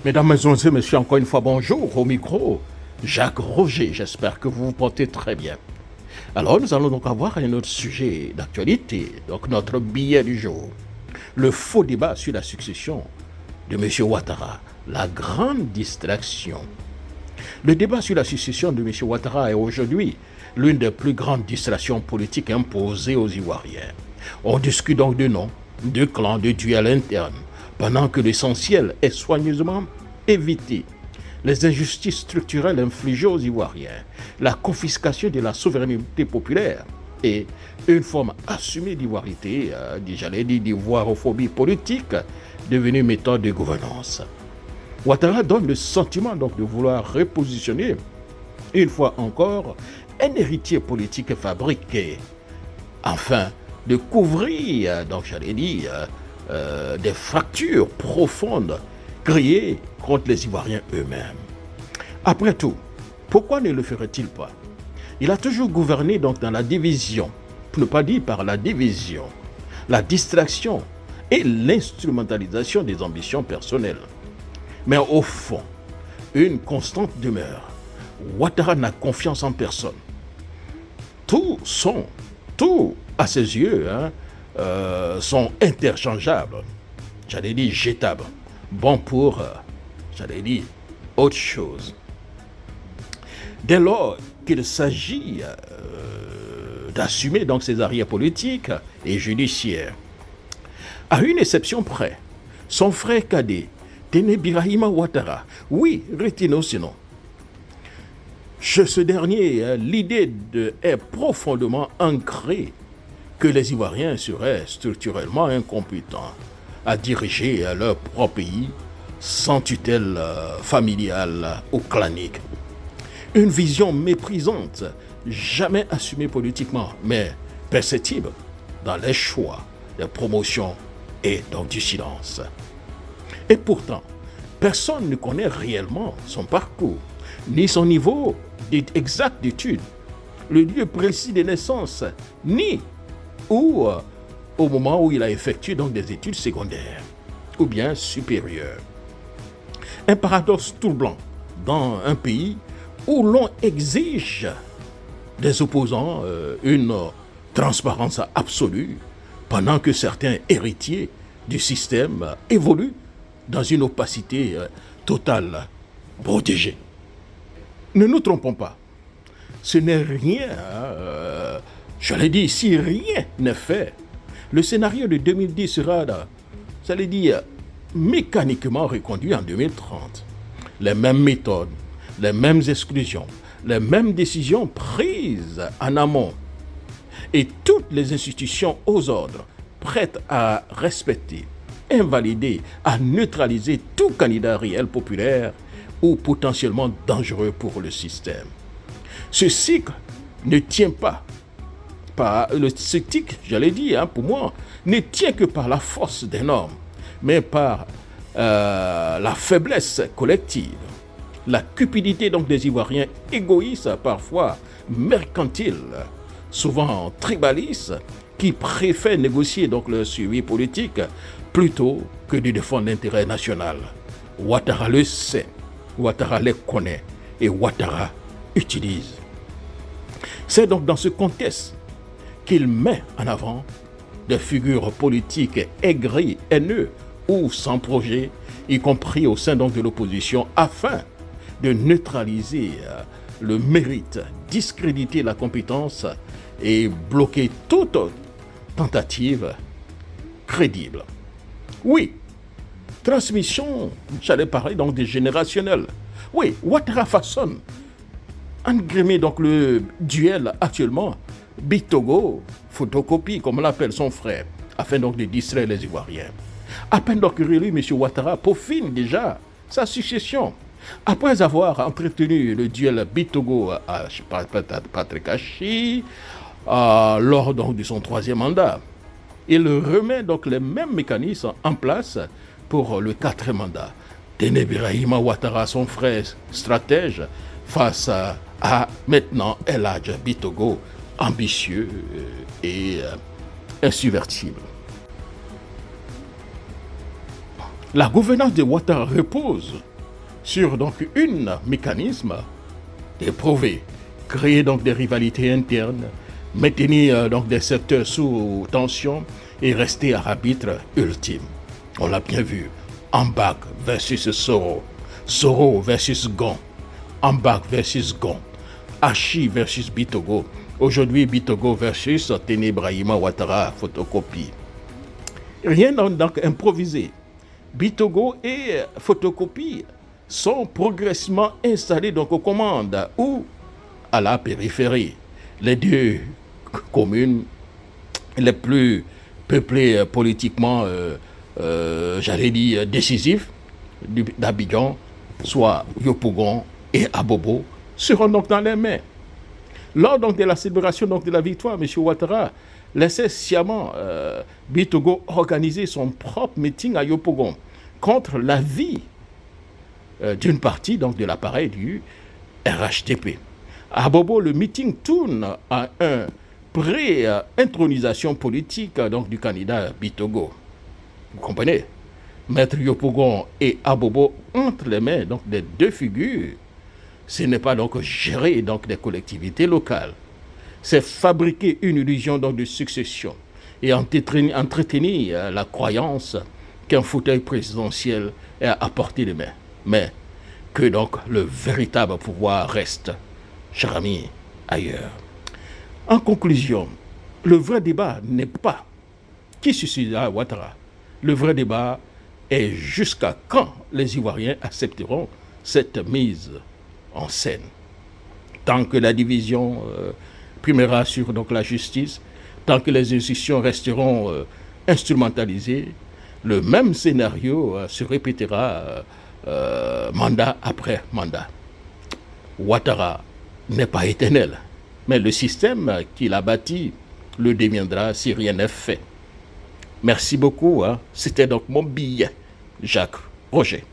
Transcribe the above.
Mesdames, et messieurs, encore une fois, bonjour au micro. Jacques Roger, j'espère que vous vous portez très bien. Alors, nous allons donc avoir un autre sujet d'actualité, donc notre billet du jour. Le faux débat sur la succession de M. Ouattara, la grande distraction. Le débat sur la succession de M. Ouattara est aujourd'hui l'une des plus grandes distractions politiques imposées aux Ivoiriens. On discute donc de noms, de clans, de duels internes, pendant que l'essentiel est soigneusement évité. Les injustices structurelles infligées aux Ivoiriens, la confiscation de la souveraineté populaire et une forme assumée d'ivoirité, j'allais dire d'ivoirophobie politique, devenue méthode de gouvernance. Ouattara donne le sentiment donc de vouloir repositionner, une fois encore, un héritier politique fabriqué, afin de couvrir, donc j'allais dire, des fractures profondes créées contre les Ivoiriens eux-mêmes. Après tout, pourquoi ne le ferait-il pas? Il a toujours gouverné donc dans la division, pour ne pas dire par la division, la distraction et l'instrumentalisation des ambitions personnelles. Mais au fond, une constante demeure. Ouattara n'a confiance en personne. Tout à ses yeux, sont interchangeables. J'allais dire jetables. Bon pour, j'allais dire, autre chose. Dès lors qu'il s'agit d'assumer donc ses arrières politiques et judiciaires, à une exception près, son frère cadet, Téné Birahima Ouattara, oui, retenons ce nom. Chez ce dernier, l'idée est profondément ancrée que les Ivoiriens seraient structurellement incompétents à diriger leur propre pays sans tutelle familiale ou clanique. Une vision méprisante, jamais assumée politiquement, mais perceptible dans les choix, les promotions et donc du silence. Et pourtant, personne ne connaît réellement son parcours, ni son niveau exact d'études, le lieu précis de naissance, ni où, au moment où il a effectué donc des études secondaires ou bien supérieures. Un paradoxe troublant dans un pays où l'on exige des opposants une transparence absolue, pendant que certains héritiers du système évoluent dans une opacité totale, protégée. Ne nous trompons pas, ce n'est rien, j'allais dire, si rien n'est fait, le scénario de 2010 sera, j'allais dire, mécaniquement reconduit en 2030. Les mêmes méthodes, les mêmes exclusions, les mêmes décisions prises en amont et toutes les institutions aux ordres prêtes à respecter, invalider, à neutraliser tout candidat réel populaire ou potentiellement dangereux pour le système. Ce cycle ne tient pas le cycle, j'allais dire, pour moi, ne tient que par la force des normes, mais par la faiblesse collective, la cupidité donc des Ivoiriens égoïstes, parfois mercantiles, souvent tribalistes, qui préfèrent négocier donc leur suivi politique plutôt que de défendre l'intérêt national. Ouattara le sait, Ouattara les connaît et Ouattara utilise. C'est donc dans ce contexte qu'il met en avant des figures politiques aigries, haineuses ou sans projet, y compris au sein donc de l'opposition, afin de neutraliser le mérite, discréditer la compétence et bloquer toute tentative crédible. Oui, transmission, j'allais parler donc des générationnels. Oui, Ouattara façonne, engrimé donc le duel actuellement, Big Togo, photocopie comme l'appelle son frère, afin donc de distraire les Ivoiriens. À peine donc réélu, M. Ouattara peaufine déjà sa succession. Après avoir entretenu le duel Big Togo à Patrick Hachi, lors donc de son troisième mandat, il remet donc les mêmes mécanismes en place pour le quatrième mandat. Téné Birahima Ouattara, son frère stratège, face à maintenant El Hadj Bitogo, ambitieux et insubvertible. La gouvernance de Ouattara repose sur donc un mécanisme éprouvé, créer donc des rivalités internes, maintenir donc des secteurs sous tension et rester arbitre ultime. On l'a bien vu, Ambak versus Soro, Soro versus Gon, Ambak versus Gon, Hachi versus Bitogo, aujourd'hui Bitogo versus Ténébrahima Ouattara, photocopie. Rien donc improvisé. Bitogo et photocopie sont progressivement installés donc aux commandes ou à la périphérie. Les deux communes les plus peuplées politiquement, j'allais dire, décisives d'Abidjan, soit Yopougon et Abobo, seront donc dans les mains. Lors donc de la célébration donc de la victoire, M. Ouattara laissait sciemment Bitogo organiser son propre meeting à Yopougon contre l'avis d'une partie donc de l'appareil du RHDP. À Bobo, le meeting tourne à un pré-intronisation politique donc du candidat Bitogo. Vous comprenez? Maître Yopougon et Abobo entre les mains donc des deux figures. Ce n'est pas donc gérer donc des collectivités locales. C'est fabriquer une illusion donc de succession et entretenir la croyance qu'un fauteuil présidentiel est à portée de main. Mais que donc le véritable pouvoir reste, cher ami, ailleurs. En conclusion, le vrai débat n'est pas qui succédera à Ouattara. Le vrai débat est jusqu'à quand les Ivoiriens accepteront cette mise en scène. Tant que la division primera sur donc, la justice, tant que les institutions resteront instrumentalisées, le même scénario se répétera mandat après mandat. Ouattara n'est pas éternel, mais le système qu'il a bâti le deviendra si rien n'est fait. Merci beaucoup. C'était donc mon billet, Jacques Roger.